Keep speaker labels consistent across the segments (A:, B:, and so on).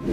A: Hey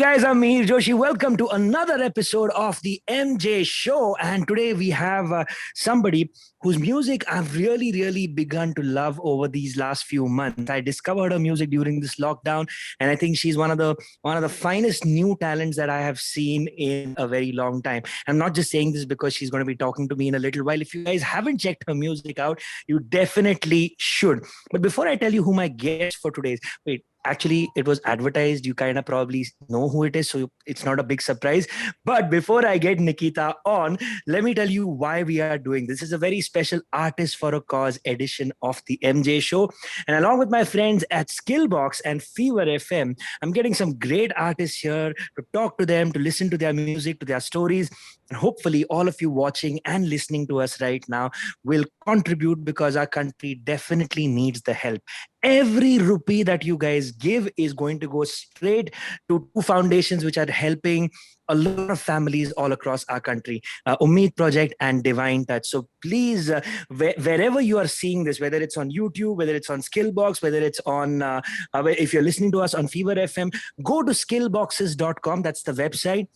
A: guys, I'm Mihir Joshi. Welcome to another episode of the MJ Show. And today we have somebody whose music I've really begun to love over these last few months. I discovered her music during this lockdown, and I think she's one of the finest new talents that I have seen in a very long time. I'm not just saying this because she's going to be talking to me in a little while. If you guys haven't checked her music out, you definitely should. But before I tell you who my guest for today's, wait, actually it was advertised. You kind of probably know who it is, so it's not a big surprise. But before I get Nikitaa on, let me tell you why we are doing this. Is a very special artist for a cause edition of the MJ Show, and along with my friends at Skillbox and Fever FM, I'm getting some great artists here to talk to them, to listen to their music, to their stories, and hopefully all of you watching and listening to us right now will contribute, because our country definitely needs the help. Every rupee that you guys give is going to go straight to two foundations which are helping a lot of families all across our country, Ummeed Project and Divine Touch. So please, wherever you are seeing this, whether it's on YouTube, whether it's on Skillbox, whether it's on, if you're listening to us on Fever FM, go to skillboxes.com. That's the website.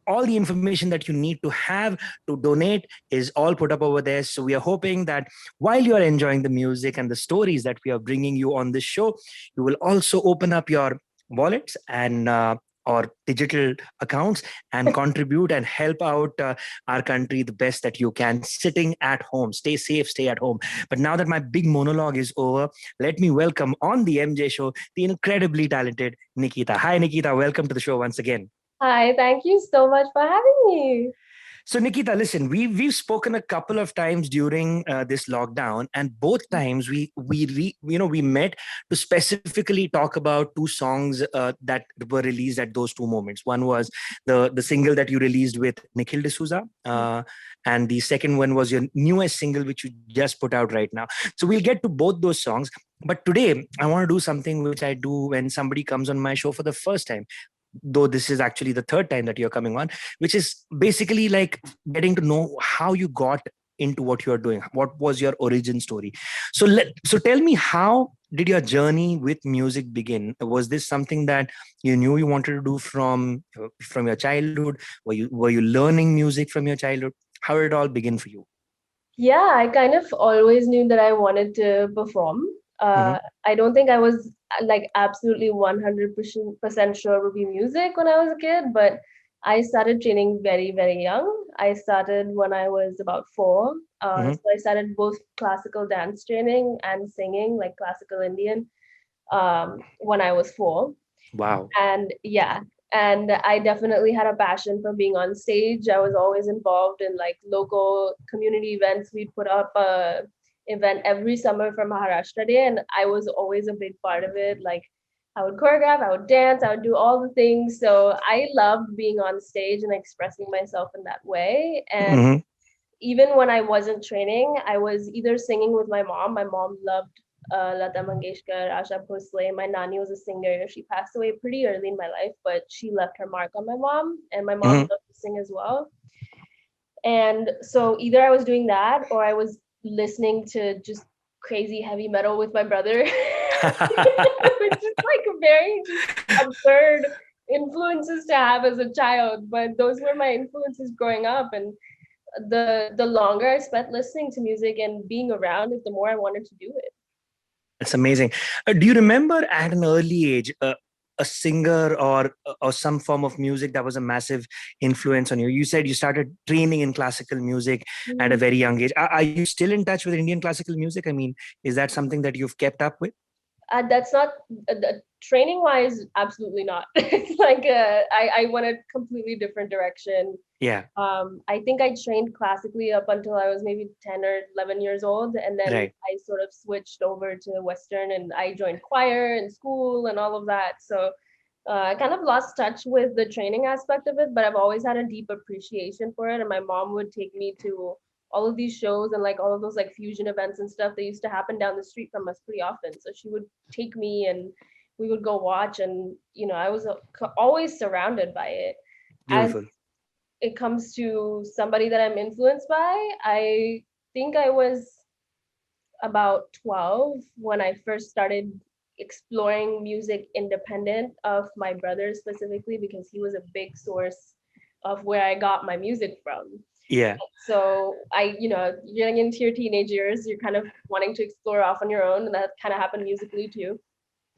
A: All the information that you need to have to donate is all put up over there. So we are hoping that while you are enjoying the music and the stories that we are bringing you on this show, you will also open up your wallets and or digital accounts and contribute and help out our country the best that you can, sitting at home. Stay safe, stay at home. But now that my big monologue is over, let me welcome on the MJ Show the incredibly talented Nikitaa. Hi Nikitaa, welcome to the show once again.
B: Hi, thank you so much for having me.
A: So Nikitaa, listen, we've spoken a couple of times during this lockdown, and both times we met to specifically talk about two songs that were released at those two moments. One was the single that you released with Nikhil D'Souza, and the second one was your newest single, which you just put out right now. So we'll get to both those songs. But today, I want to do something which I do when somebody comes on my show for the first time, though this is actually the third time that you're coming on, which is basically like getting to know how you got into what you're doing. What was your origin story? So tell me, how did your journey with music begin? Was this something that you knew you wanted to do from your childhood? Were you learning music from your childhood? How did it all begin for you?
B: Yeah, I kind of always knew that I wanted to perform.
A: Mhm.
B: I don't think I was like absolutely 100% sure it would be music when I was a kid, but I started training very young. I started when I was about 4.
A: Mhm.
B: So I started both classical dance training and singing, like classical Indian, when I was 4.
A: Wow.
B: And yeah, and I definitely had a passion for being on stage. I was always involved in like local community events. We put up a event every summer for Maharashtra Day, and I was always a big part of it. Like I would choreograph, I would dance, I would do all the things. So I loved being on stage and expressing myself in that way. And
A: Mhm.
B: even when I wasn't training, I was either singing with my mom. My mom loved Lata Mangeshkar, Asha Bhosle. My nanny was a singer. She passed away pretty early in my life, but she left her mark on my mom, and my mom
A: Mhm.
B: loved to sing as well. And so either I was doing that or I was listening to just crazy heavy metal with my brother, which is like a very just absurd influences to have as a child. But those were my influences growing up, and the longer I spent listening to music and being around it, the more I wanted to do it.
A: That's amazing. Do you remember at an early age a singer or some form of music that was a massive influence on you? You said you started training in classical music at a
B: Mhm.
A: very young age. Are you still in touch with Indian classical music? I mean, is that something that you've kept up with?
B: That's not training wise, absolutely not. It's like I went a completely different direction.
A: Yeah,
B: I think I trained classically up until I was maybe 10 or 11 years old. And then
A: right.
B: I sort of switched over to Western and I joined choir in school and all of that. So I kind of lost touch with the training aspect of it, but I've always had a deep appreciation for it. And my mom would take me to all of these shows and like all of those like fusion events and stuff that used to happen down the street from us pretty often. So she would take me and we would go watch, and I was always surrounded by it. As
A: Beautiful.
B: it comes to somebody that I'm influenced by, I think I was about 12 when I first started exploring music independent of my brother, specifically because he was a big source of where I got my music from.
A: Yeah.
B: So getting into your teenage years, you're kind of wanting to explore off on your own, and that kind of happened musically too.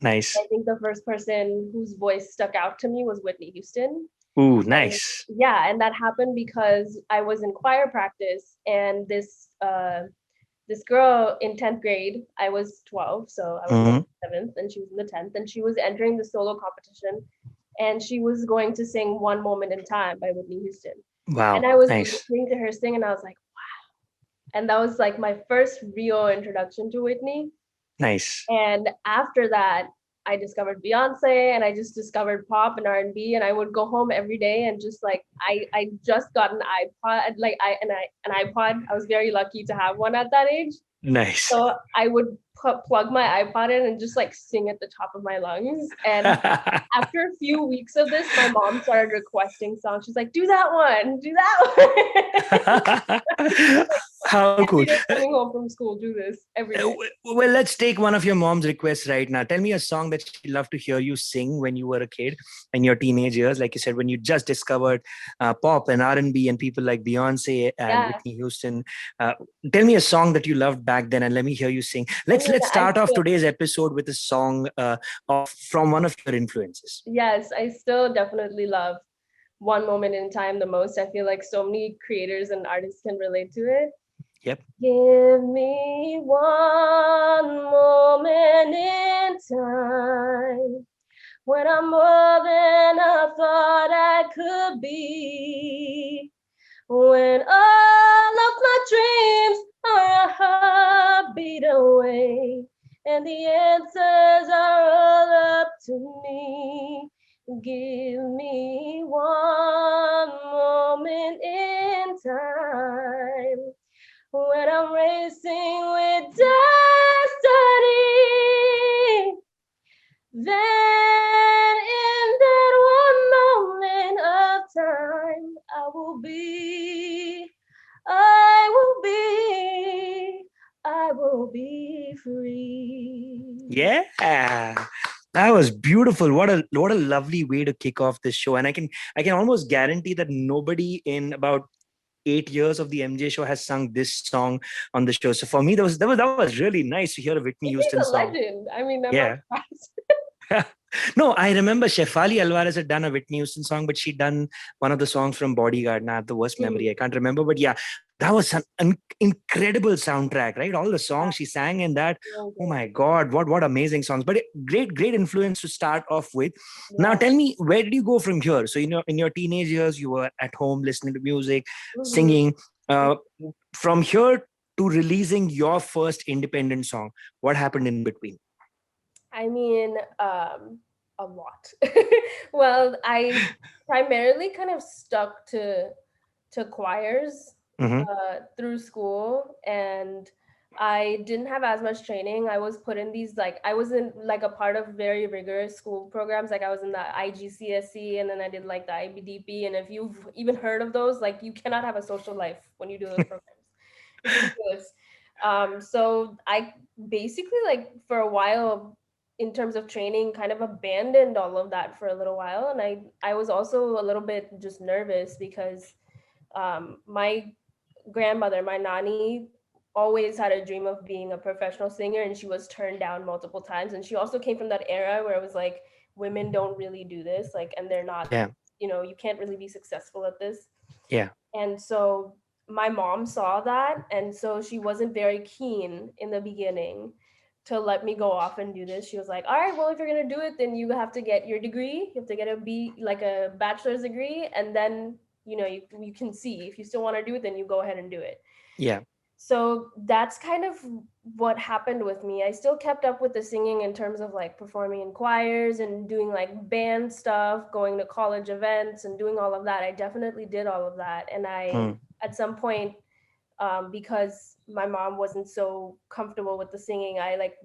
B: I
A: Nice.
B: think the first person whose voice stuck out to me was Whitney Houston.
A: Ooh,
B: And
A: nice.
B: yeah, and that happened because I was in choir practice, and this girl in 10th grade, I was 12, so I was in
A: Hmm.
B: the 7th and she was in the 10th, and she was entering the solo competition, and she was going to sing One Moment in Time by Whitney Houston. And
A: Wow.
B: I was
A: Nice.
B: listening to her sing, and I was like, and that was like my first real introduction to Whitney.
A: Nice.
B: And after that, I discovered Beyonce, and I just discovered pop and R&B, and I would go home every day and just like I just got an iPod, like an iPod. I was very lucky to have one at that age.
A: Nice.
B: So I would plug my iPod in and just like sing at the top of my lungs. And after a few weeks of this, my mom started requesting songs. She's like, "Do that one, do that one."
A: How cool.
B: Every day coming home from school, do this every day.
A: Well, let's take one of your mom's requests right now. Tell me a song that she'd love to hear you sing when you were a kid in your teenage years. Like you said, when you just discovered pop and R&B and people like Beyonce and
B: Yeah,
A: Whitney Houston. Uh, Tell me a song that you loved back then and let me hear you sing.
B: I
A: Let's
B: mean,
A: let's start off today's episode with a song from one of your influences.
B: yes, I still definitely love One Moment in Time the most. I feel like so many creators and artists can relate to it.
A: Yep.
B: Give me one moment in time when I'm more than I thought I could be. When all of my dreams are a heartbeat away, and the answers are all up to me. Give me one moment in time when I'm racing with destiny. Then in that one moment of time, I will be free.
A: Yeah. That was beautiful. What a lovely way to kick off this show. And I can almost guarantee that nobody in about 8 years of the MJ show has sung this song on the show. So for me, that was really nice to hear a Whitney
B: He's
A: Houston
B: a
A: song.
B: legend. I mean, I'm not
A: Yeah.
B: surprised.
A: No, I remember Shefali Alvarez had done a Whitney Houston song, but she'd done one of the songs from Bodyguard. Now, I have the worst memory. I can't remember. But yeah, that was an incredible soundtrack, right? All the songs she sang in that. Oh my God, what amazing songs. But great influence to start off with. Now tell me, where did you go from here? So, in your teenage years, you were at home listening to music, singing. From here to releasing your first independent song, what happened in between?
B: I mean, a lot. Well, I primarily kind of stuck to choirs
A: Mm-hmm.
B: through school, and I didn't have as much training. I was put in these like I was in like a part of very rigorous school programs. Like I was in the IGCSE, and then I did like the IBDP. And if you've even heard of those, like you cannot have a social life when you do those programs. It's ridiculous. So I basically like for a while in terms of training kind of abandoned all of that for a little while, and I was also a little bit just nervous because my grandmother, my nanny, always had a dream of being a professional singer, and she was turned down multiple times. And she also came from that era where it was like women don't really do this, like, and they're not,
A: Yeah.
B: you can't really be successful at this.
A: Yeah.
B: And so my mom saw that, and so she wasn't very keen in the beginning to let me go off and do this. She was like, "All right, well, if you're gonna do it, then you have to get your degree. You have to get a bachelor's degree, and then you can see if you still want to do it, then you go ahead and do it."
A: Yeah.
B: So that's kind of what happened with me. I still kept up with the singing in terms of like performing in choirs and doing like band stuff, going to college events and doing all of that. I definitely did all of that. And I,
A: Mm.
B: at some point, because my mom wasn't so comfortable with the singing. I like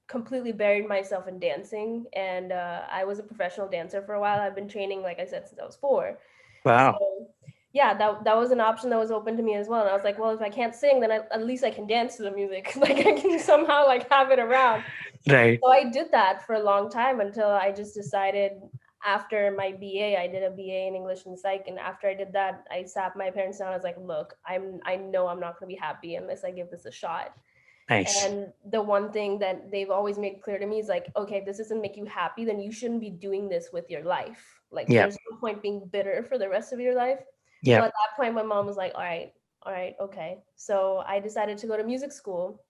B: completely buried myself in dancing, and I was a professional dancer for a while. I've been training, like I said, since I was 4.
A: Wow.
B: So yeah, that was an option that was open to me as well. And I was like, well, if I can't sing, then at least I can dance to the music. Like I can somehow like have it around.
A: Right.
B: So I did that for a long time until I just decided, after my BA, I did a BA in English and Psych, and after I did that, I sat my parents down. I was like, look, I know I'm not going to be happy unless I give this a shot.
A: Nice.
B: And the one thing that they've always made clear to me is like, okay, if this doesn't make you happy, then you shouldn't be doing this with your life. Like,
A: Yeah.
B: there's no point being bitter for the rest of your life. So
A: Yeah.
B: at that point, my mom was like, all right, okay. So I decided to go to music school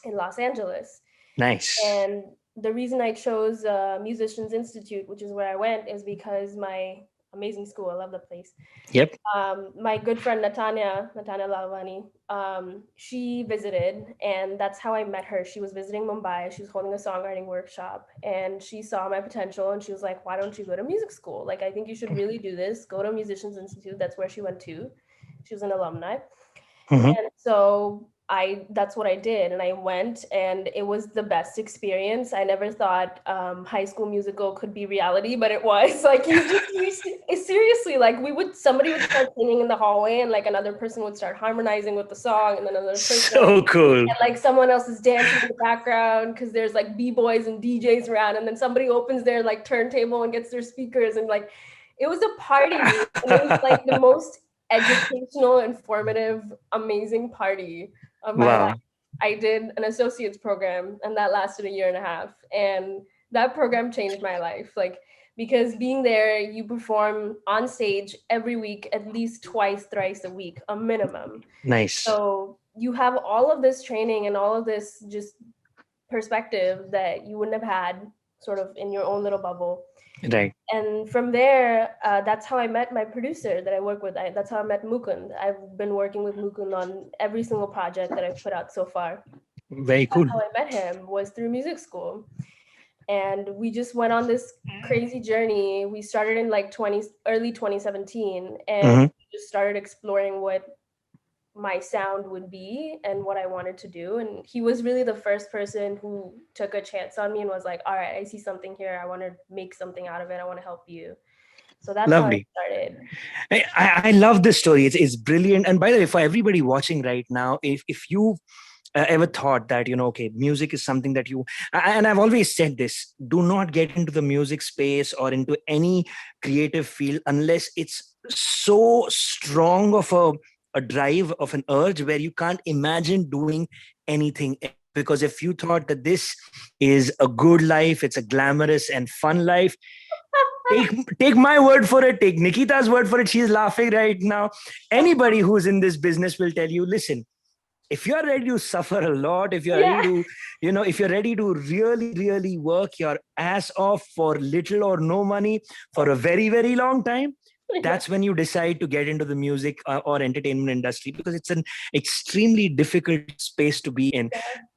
B: in Los Angeles.
A: Nice.
B: And the reason I chose Musicians Institute, which is where I went, is because my amazing school, I love the place.
A: Yep.
B: My good friend Natanya Lalwani, she visited, and that's how I met her. She was visiting Mumbai. She was holding a songwriting workshop, and she saw my potential, and she was like, "Why don't you go to music school? Like, I think you should really do this. Go to Musicians Institute." That's where she went to. She was an alumni.
A: Hmm.
B: And so that's what I did, and I went, and it was the best experience. I never thought High School Musical could be reality, but it was. Like, seriously, like, somebody would start singing in the hallway, and like another person would start harmonizing with the song, and then another person,
A: So cool.
B: and like someone else is dancing in the background because there's like b-boys and DJs around, and then somebody opens their like turntable and gets their speakers, and like it was a party, and it was like the most educational, informative, amazing party of my life.
A: Wow.
B: I did an associate's program, and that lasted a year and a half, and that program changed my life. Like, because being there, you perform on stage every week, at least twice, thrice a week, a minimum.
A: Nice.
B: So you have all of this training and all of this just perspective that you wouldn't have had sort of in your own little bubble.
A: Right.
B: And from there, that's how I met my producer that I work with. That's how I met Mukund. I've been working with Mukund on every single project that I've put out so far.
A: Very
B: That's
A: cool.
B: how I met him, was through music school. And we just went on this crazy journey. We started in like early 2017, and
A: Hmm.
B: we just started exploring what my sound would be and what I wanted to do. And he was really the first person who took a chance on me and was like, all right, I see something here. I want to make something out of it. I want to help you. So that's how it
A: Lovely.
B: started.
A: I love this story. It's brilliant. And by the way, for everybody watching right now, if you ever thought that, okay, music is something that and I've always said this, do not get into the music space or into any creative field unless it's so strong of a drive, of an urge, where you can't imagine doing anything else. Because if you thought that this is a good life, it's a glamorous and fun life, take my word for it, take Nikita's word for it. She's laughing right now. Anybody who's in this business will tell you, listen, if you're ready to suffer a lot, if you're ready
B: Yeah.
A: to, if you're ready to really, really work your ass off for little or no money for a very, very long time,
B: Yeah.
A: that's when you decide to get into the music or entertainment industry, because it's an extremely difficult space to be in.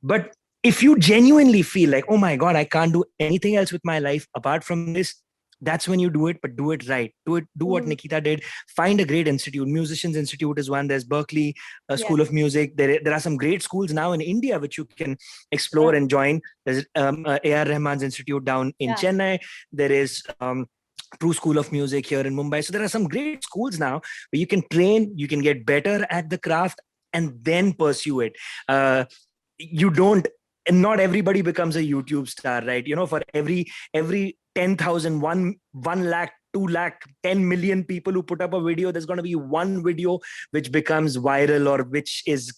A: But if you genuinely feel like, oh my God, I can't do anything else with my life apart from this, that's when you do it. But do it right. Do what
B: Mhm.
A: Nikita did. Find a great institute. Musicians Institute is one. There's Berkeley
B: Yeah.
A: School of Music. There are some great schools now in India which you can explore
B: Yeah.
A: and join. There's A.R. Rahman's Institute down in
B: Yeah.
A: Chennai. There is True School of Music here in Mumbai. So there are some great schools now where you can train, you can get better at the craft, and then pursue it. You don't, and not everybody becomes a YouTube star, right? For every 10,000, 1 lakh, 2 lakh, 10 million people who put up a video, there's going to be one video which becomes viral, or which is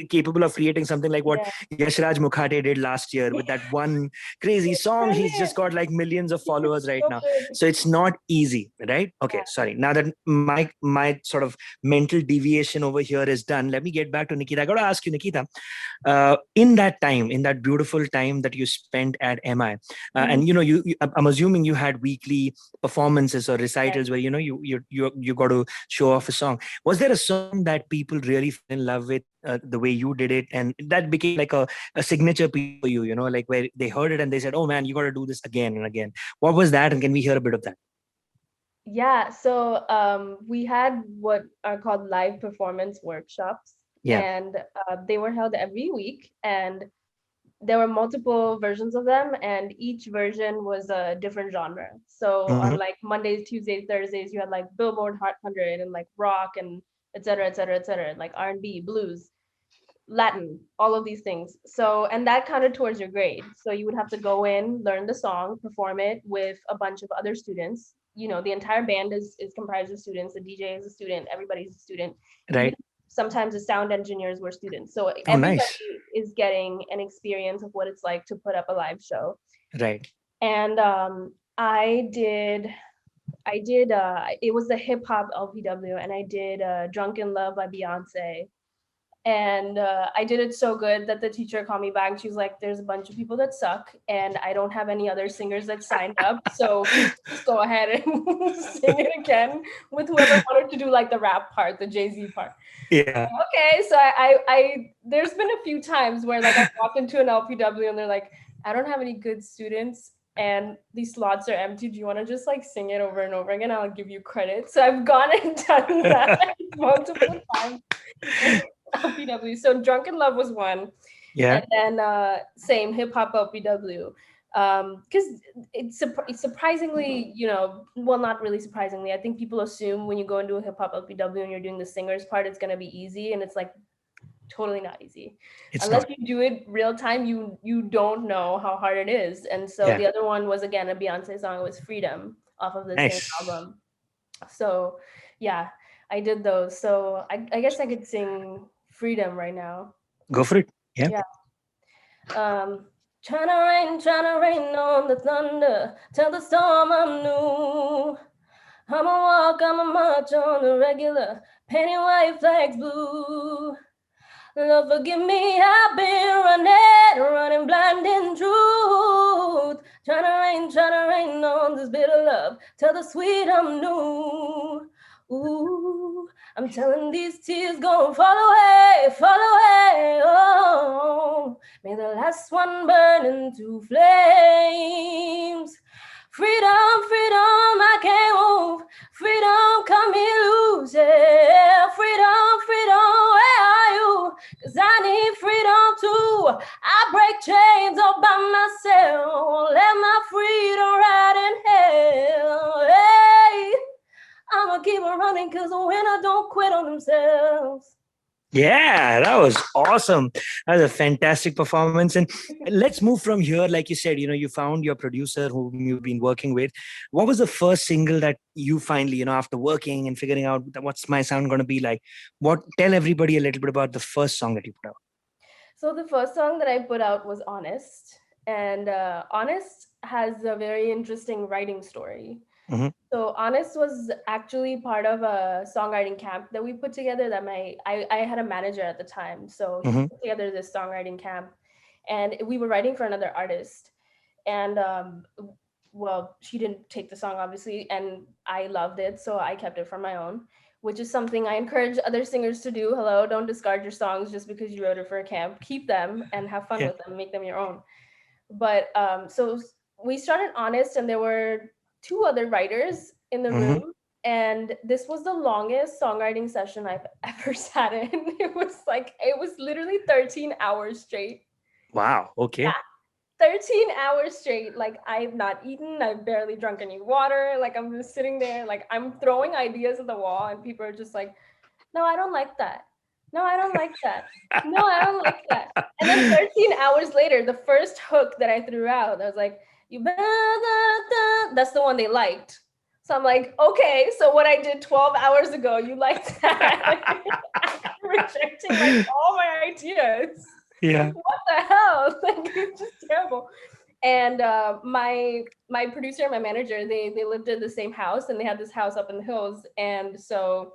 A: capable of creating something like what
B: Yeah.
A: Yashraj Mukhate did last year with that one crazy song. He's just
B: Brilliant.
A: got like millions of followers right
B: So
A: now.
B: good.
A: So it's not easy, right? Okay,
B: Yeah.
A: sorry. Now that my sort of mental deviation over here is done, let me get back to Nikita. I got to ask you, Nikita, in that time, in that beautiful time that you spent at MI,
B: Mhm.
A: and I'm assuming you had weekly performances or
B: Right.
A: recitals where you got to show off a song. Was there a song that people really fell in love with the way you did it, and that became like a signature piece for you? Like where they heard it and they said, "Oh man, you got to do this again and again." What was that, and can we hear a bit of that?
B: Yeah, so we had what are called live performance workshops,
A: Yeah.
B: and they were held every week, and there were multiple versions of them, and each version was a different genre. So
A: Hmm.
B: on like Mondays, Tuesdays, Thursdays, you had like Billboard Hot 100 and like rock and et cetera, et cetera, et cetera, like R&B, blues, Latin, all of these things. So, and that counted towards your grade. So you would have to go in, learn the song, perform it with a bunch of other students. You know, the entire band is comprised of students. The DJ is a student. Everybody's a student. Even
A: Right.
B: sometimes the sound engineers were students. So
A: Oh, nice.
B: everybody is getting an experience of what it's like to put up a live show.
A: Right.
B: And it was the hip hop LPW, and I did Drunken Love by Beyonce, and I did it so good that the teacher called me back and she was like, there's a bunch of people that suck and I don't have any other singers that signed up, so can you just go ahead and sing it again with whoever wanted to do like the rap part, the Jay-Z part.
A: Yeah.
B: Okay, so I there's been a few times where like I walked into an LPW and they're like, I don't have any good students and these slots are empty, do you want to just like sing it over and over again, I'll give you credit. So I've gone and done that multiple times in LPW. So Drunken Love was one,
A: Yeah.
B: and then same hip hop LPW. Because it's surprisingly, you know, well, not really surprisingly. I think people assume when you go into a hip hop LPW and you're doing the singers part, it's gonna be easy, and it's like totally not easy.
A: It's
B: Unless
A: not.
B: you do it real time, you don't know how hard it is. And so
A: Yeah.
B: the other one was again a Beyonce song. It was Freedom off of the same
A: Nice.
B: album. So yeah, I did those. So I guess I could sing Freedom right now.
A: Go for it. Yeah.
B: Yeah. Um, tryna rain on the thunder, tell the storm I'm new. I'ma walk, I'ma march on the regular, painting white flags blue. Lord, forgive me, I've been running blind in truth. Tryna rain on this bitter love. Tell the sweet I'm new. Ooh, I'm telling these tears gon' fall away, fall away. Oh, may the last one burn into flames. Freedom, freedom, I can't move. Freedom, come here, lose it. Freedom, freedom, where are you? 'Cause I need freedom too. I break chains all by myself. Let my freedom ride in hell. Hey, I'ma keep on running 'cause the winner don't quit on themselves.
A: Yeah, that was awesome. That was a fantastic performance. And let's move from here. Like you said, you found your producer whom you've been working with. What was the first single that you finally, after working and figuring out what's my sound going to be like? Tell everybody a little bit about the first song that you put out.
B: So the first song that I put out was Honest. And Honest has a very interesting writing story.
A: Hmm.
B: So Honest was actually part of a songwriting camp that we put together that I had a manager at the time. So he
A: Hmm.
B: put together this songwriting camp and we were writing for another artist. And well, she didn't take the song obviously, and I loved it, so I kept it for my own, which is something I encourage other singers to do. Hello, don't discard your songs just because you wrote it for a camp. Keep them and have fun
A: Yeah.
B: with them, make them your own. But we started Honest, and there were two other writers in the
A: Hmm.
B: room. And this was the longest songwriting session I've ever sat in. It was literally 13 hours straight.
A: Wow. Okay.
B: Yeah, 13 hours straight. Like, I've not eaten, I've barely drunk any water. Like, I'm just sitting there, like, I'm throwing ideas at the wall, and people are just like, no, I don't like that. No, I don't like that. No, I don't like that. And then 13 hours later, the first hook that I threw out, I was like, you better, that's the one they liked. So I'm like, okay, so what I did 12 hours ago, you liked that. After rejecting like all my ideas.
A: Yeah.
B: What the hell? Like, it's just terrible. And my producer and my manager, they lived in the same house, and they had this house up in the hills. And so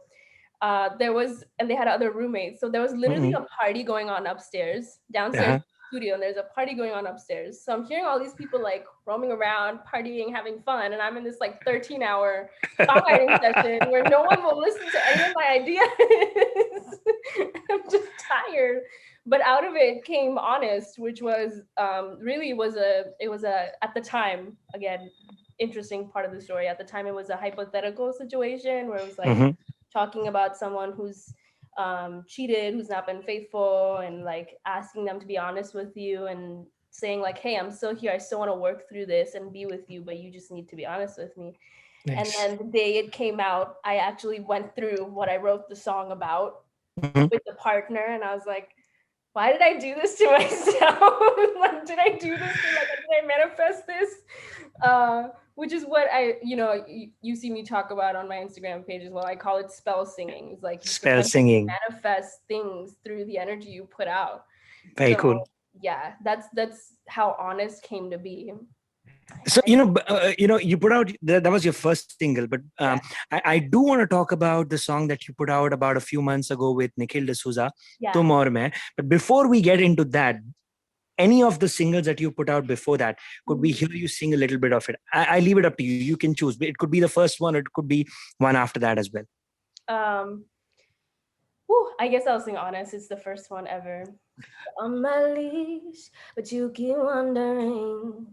B: and they had other roommates. So there was literally
A: Hmm.
B: a party going on upstairs, downstairs
A: Uh-huh.
B: studio, and there's a party going on upstairs. So I'm hearing all these people like roaming around, partying, having fun, and I'm in this like 13-hour songwriting session where no one will listen to any of my ideas. I'm just tired. But out of it came Honest, which was really was a at the time, again, interesting part of the story. At the time, it was a hypothetical situation where it was like
A: Mm-hmm.
B: talking about someone who's cheated, who's not been faithful, and like asking them to be honest with you and saying like, hey, I'm still here, I still want to work through this and be with you, but you just need to be honest with me. And
A: Nice.
B: then the day it came out, I actually went through what I wrote the song about
A: Mm-hmm.
B: with the partner, and I was like, why did I do this to myself? Like, did I do this to, like, did I manifest this? Which is what you see me talk about on my Instagram page as well. I call it spell singing. It's like you
A: Spell
B: essentially
A: singing.
B: manifest things through the energy you put out.
A: Very
B: So
A: cool.
B: yeah, that's how Honest came to be.
A: So
B: And
A: you put out that was your first single, but
B: yeah,
A: I do want to talk about the song that you put out about a few months ago with Nikhil D'Souza,
B: yeah.
A: Tum Aur Main. But before we get into that, any of the singles that you put out before that, could we hear you sing a little bit of it? I leave it up to you. You can choose. It could be the first one, or it could be one after that as well.
B: Um, I guess I'll sing Honest. It's the first one ever. On my leash, but you keep wondering,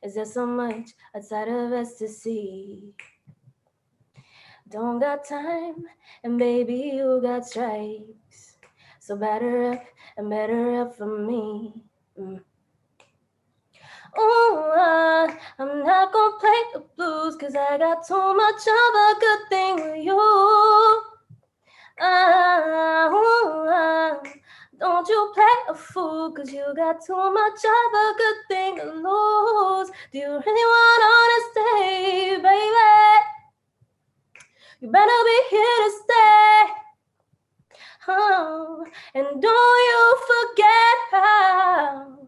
B: is there so much outside of us to see? Don't got time, and baby, you got stripes. So batter up and better up for me. Mm. Oh, I'm not gonna play the blues, cause I got too much of a good thing with you. Don't you play a fool, cause you got too much of a good thing to lose. Do you really want to stay, baby? You better be here to stay. Oh, and don't you forget how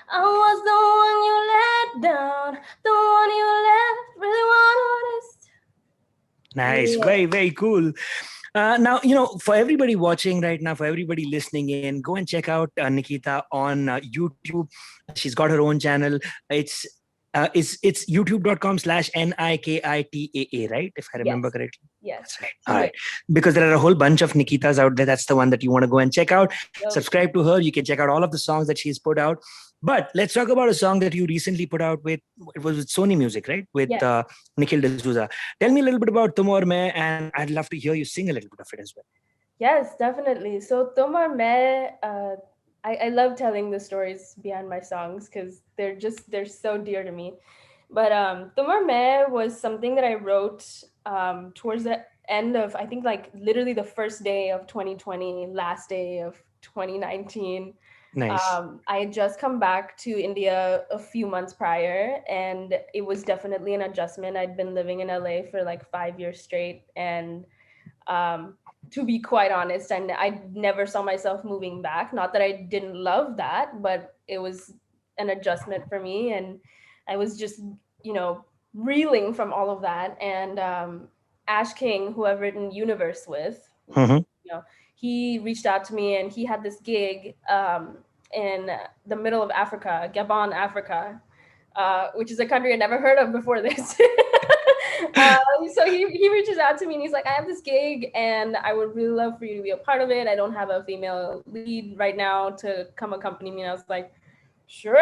B: I was the one you let down, the one you left, really want honest.
A: Nice.
B: Yeah.
A: Very, very cool. Now, for everybody watching right now, for everybody listening in, go and check out Nikitaa on YouTube. She's got her own channel. It's youtube.com/Nikitaa, right? If I remember
B: Yes.
A: correctly.
B: Yes.
A: That's right. All right. Because there are a whole bunch of Nikitas out there. That's the one that you want to go and check out.
B: Yep.
A: Subscribe to her. You can check out all of the songs that she's put out. But let's talk about a song that you recently put out with, it was with Sony Music, right? With
B: Yes.
A: Nikhil D'Souza. Tell me a little bit about Tum Aur Main, and I'd love to hear you sing a little bit of it as well.
B: Yes, definitely. So Tomar Me, I love telling the stories behind my songs because they're so dear to me. But Tomar Me was something that I wrote towards the end of, I think, like literally the first day of 2020, last day of 2019.
A: Nice.
B: I had just come back to India a few months prior, and it was definitely an adjustment. I'd been living in LA for like 5 years straight, and um, to be quite honest, and I never saw myself moving back. Not that I didn't love that, but it was an adjustment for me, and I was just, you know, reeling from all of that. And Ash King, who I've written Universe with,
A: Mm-hmm.
B: you know, he reached out to me, and he had this gig in the middle of Africa, Gabon, Africa, which is a country I never heard of before this. So he reaches out to me and he's like, I have this gig and I would really love for you to be a part of it. I don't have a female lead right now to come accompany me. And I was like, sure,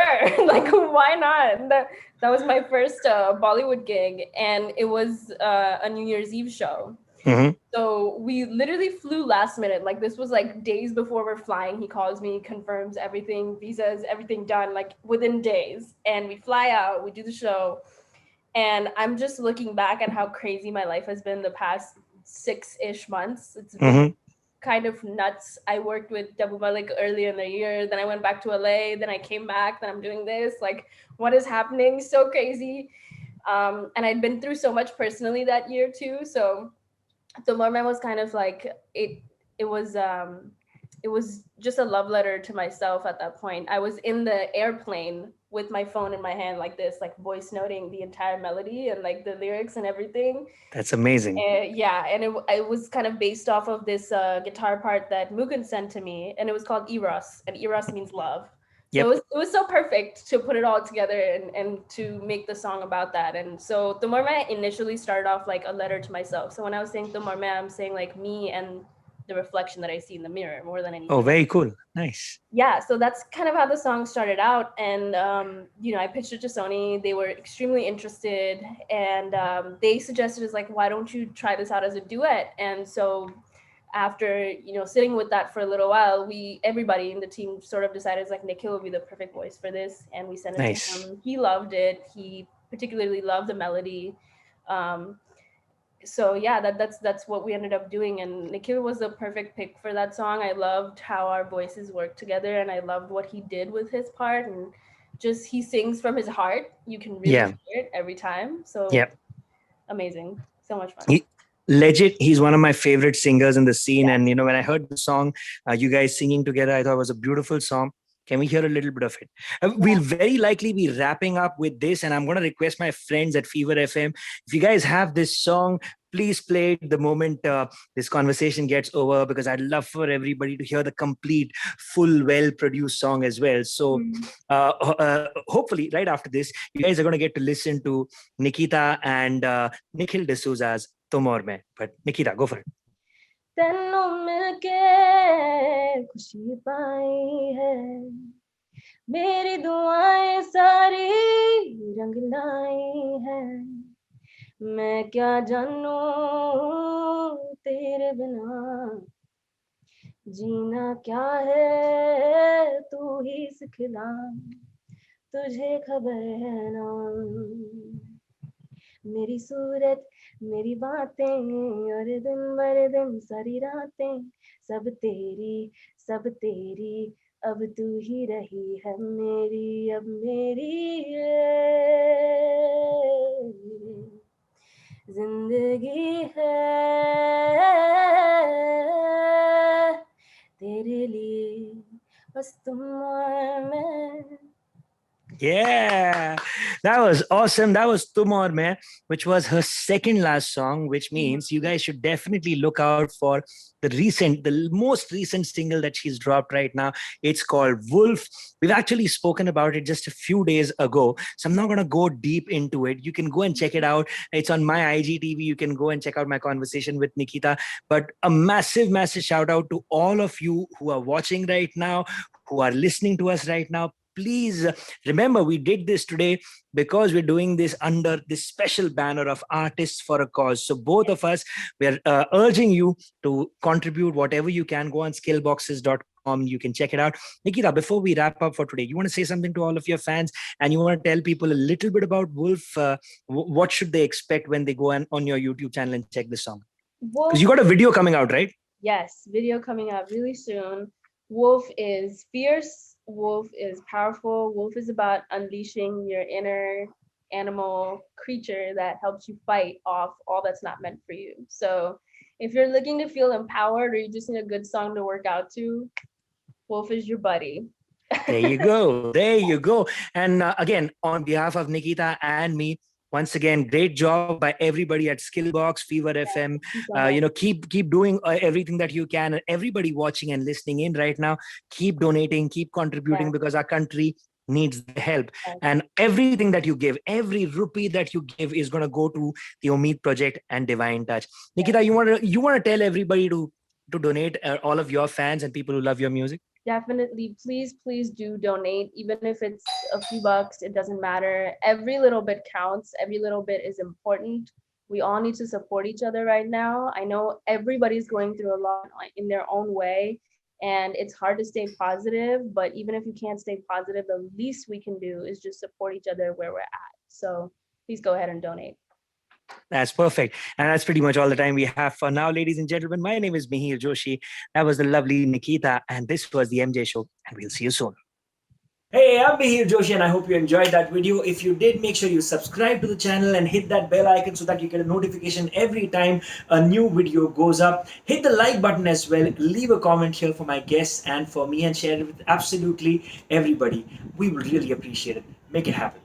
B: like why not? That was my first Bollywood gig, and it was a New Year's Eve show.
A: Mm-hmm.
B: So we literally flew last minute. Like this was like days before we're flying. He calls me, confirms everything, visas, everything done, like within days. And we fly out, we do the show. And I'm just looking back at how crazy my life has been the past 6-ish months. It's been
A: Mm-hmm.
B: kind of nuts. I worked with Dabu Malik earlier in the year. Then I went back to LA. Then I came back. Then I'm doing this. Like, what is happening? So crazy. And I'd been through so much personally that year too. So the Merman was kind of like it. It was it was just a love letter to myself at that point. I was in the airplane with my phone in my hand like this, like voice noting the entire melody and like the lyrics and everything.
A: That's amazing.
B: Yeah, and it was kind of based off of this guitar part that Mugen sent to me, and it was called Eros, and Eros means love. So
A: Yep.
B: it was so perfect to put it all together and to make the song about that. And so Tumorme initially started off like a letter to myself. So when I was saying Tumorme, I'm saying like me and the reflection that I see in the mirror more than anything
A: Oh,
B: else.
A: very cool. Nice.
B: Yeah, so that's kind of how the song started out. And I pitched it to Sony. They were extremely interested, and they suggested, is like, why don't you try this out as a duet? And so after sitting with that for a little while, everybody in the team sort of decided, it's like, Nikhil would be the perfect voice for this, and we sent it to
A: Nice.
B: him. He loved it. He particularly loved the melody. So yeah, that's what we ended up doing, and Nikhil was the perfect pick for that song. I loved how our voices worked together, and I loved what he did with his part, and just he sings from his heart. You can really
A: Yeah.
B: hear it every time. So
A: Yeah.
B: amazing, so much fun.
A: Legit, he's one of my favorite singers in the scene.
B: Yeah.
A: And when I heard the song, you guys singing together, I thought it was a beautiful song. Can we hear a little bit of it? We'll very likely be wrapping up with this, and I'm going to request my friends at Fever FM, if you guys have this song, please play it the moment this conversation gets over, because I'd love for everybody to hear the complete, full, well-produced song as well. So hopefully right after this, you guys are going to get to listen to Nikitaa and Nikhil D'Souza's Tum Aur Main. But Nikitaa, go for it.
B: तेनू मिलके खुशी पाई है, मेरी दुआएं सारी रंग लाई है, मैं क्या जानू तेरे बिना, जीना क्या है तू ही सिखला, तुझे खबर है ना, मेरी सूरत मेरी बातें और दिन भर दिन सारी रातें, सब तेरी अब तू ही रही है मेरी, अब मेरी जिंदगी है तेरे लिए बस तुम और मैं.
A: Yeah, that was awesome. That was Tum Aur Main, which was her second last song, which means you guys should definitely look out for the most recent single that she's dropped right now. It's called Wolf. We've actually spoken about it just a few days ago, so I'm not going to go deep into it. You can go and check it out. It's on my IGTV. You can go and check out my conversation with Nikitaa. But a massive, massive shout out to all of you who are watching right now, who are listening to us right now. Please remember, we did this today because we're doing this under this special banner of Artists for a Cause. So both of us, we're urging you to contribute whatever you can. Go on skillboxes.com. You can check it out. Nikitaa, before we wrap up for today, you want to say something to all of your fans, and you want to tell people a little bit about Wolf? What should they expect when they go on your YouTube channel and check the song? Because you got a video coming out, right?
B: Yes, video coming out really soon. Wolf is fierce. Wolf is powerful. Wolf is about unleashing your inner animal creature that helps you fight off all that's not meant for you. So if you're looking to feel empowered, or you just need a good song to work out to, Wolf is your buddy.
A: There you go. There you go. And again, on behalf of Nikitaa and me, once again, great job by everybody at Skillbox, Fever FM. Keep doing everything that you can. And everybody watching and listening in right now, keep donating, keep contributing, because our country needs the help. And everything that you give, every rupee that you give is going to go to the Umeed Project and Divine Touch. Nikitaa, you want to tell everybody to donate, all of your fans and people who love your music?
B: Definitely, please do donate. Even if it's a few bucks, it doesn't matter. Every little bit counts. Every little bit is important. We all need to support each other right now. I know everybody's going through a lot in their own way, and it's hard to stay positive, but even if you can't stay positive, the least we can do is just support each other where we're at. So please go ahead and donate.
A: That's perfect. And that's pretty much all the time we have for now, ladies and gentlemen. My name is Mihir Joshi. That was the lovely Nikitaa, and this was the MJ Show, and we'll see you soon. Hey, I'm Mihir Joshi, and I hope you enjoyed that video. If you did, make sure you subscribe to the channel and hit that bell icon so that you get a notification every time a new video goes up. Hit the like button as well. Leave a comment here for my guests and for me, and share it with absolutely everybody. We will really appreciate it. Make it happen.